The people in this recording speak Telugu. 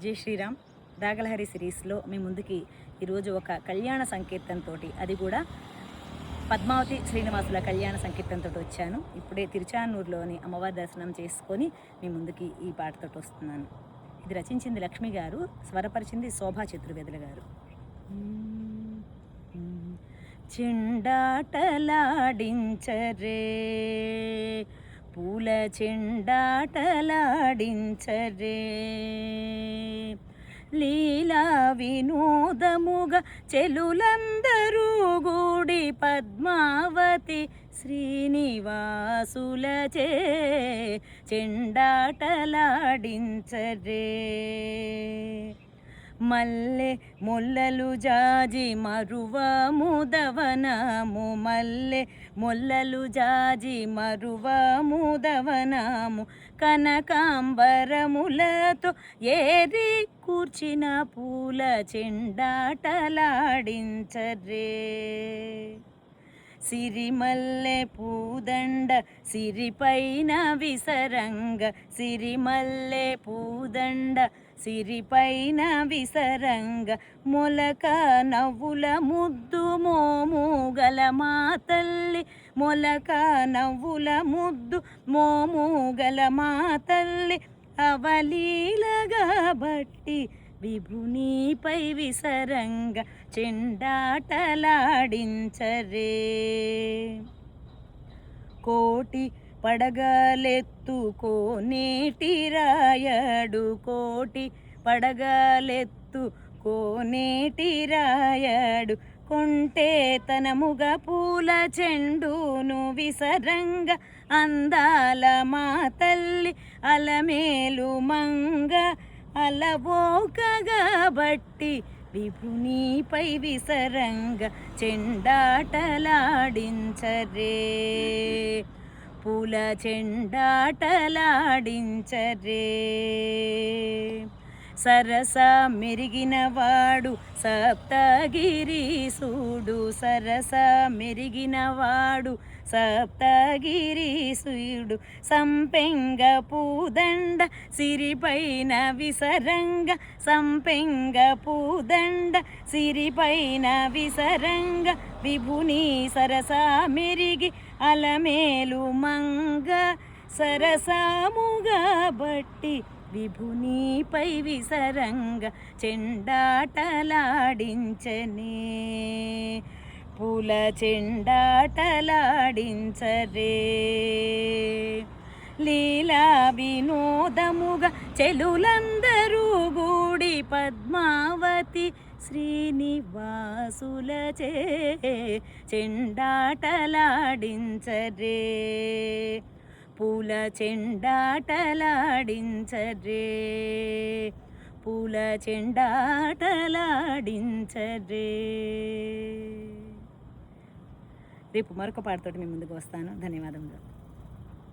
జై శ్రీరామ్. రాగలహరి సిరీస్లో మీ ముందుకి ఈరోజు ఒక కళ్యాణ సంకీర్తనతో, అది కూడా పద్మావతి శ్రీనివాసుల కళ్యాణ సంకీర్తనతో వచ్చాను. ఇప్పుడే తిరుచానూరులోని అమ్మవారి దర్శనం చేసుకొని మీ ముందుకి ఈ పాటతో వస్తున్నాను. ఇది రచించింది లక్ష్మి గారు, స్వరపరిచింది శోభా చతుర్వేదుల గారు. చెండాటలాడించరే పూల చెండాటలాడించరే, లీలా వినోదముగా చెలులందరూ గూడి పద్మావతి శ్రీనివాసులచే చెండాటలాడించరే. మల్లె మొల్లలు జాజి మరువము దవనము, మల్లె మొల్లలు జాజి మరువము దవనము, కనకాంబరములతో ఏరి కూర్చిన పూల చెండాటలాడించరే. సిరిమల్లె పూదండ సిరిపైన విసరంగ, సిరిమల్లె పూదండ సిరిపైన విసరంగ, మొలక నవ్వుల ముద్దు మోము గల మా తల్లి, మొలక నవ్వుల ముద్దు మోము గల మా తల్లి, అవలీలగా బట్టి విభునిపై విసరంగ చెండాటలాడించరే. కోటి పడగలెత్తుకోనేటి రాయడు, కోటి పడగలెత్తుకోనేటి రాయడు, కొంటే తనముగా పూల చెండును విసరంగ, అందాల మా తల్లి అలమేలు మంగ, అలవోకగా బట్టి విభునిపై విసరంగ చెండాటలాడించరే. పూల చెండాటలాడించరే. సరస మెరిగినవాడు సప్తగిరీసుడు, సరస మెరిగినవాడు సప్తగిరీసుడు, సంపెంగ పూదండ సిరిపైన విసరంగ, సంపెంగ పూదండ సిరిపైన విసరంగ, విభుని సరస మెరిగి అలమేలు మంగ, సరసముగా బట్టి విభునిపై విసరంగ చెండాటలాడించనే. పూల చెండాటలాడించరే. లీలా వినోదముగా చెలులందరూ గూడి పద్మావతి శ్రీనివాసులచే చెండాటలాడించరే. పూల చెండాటలాడించరే. పూల చెండాటలాడించరే. రేపు మరొక పాటతోటి మీ ముందుకు వస్తాను. ధన్యవాదములు.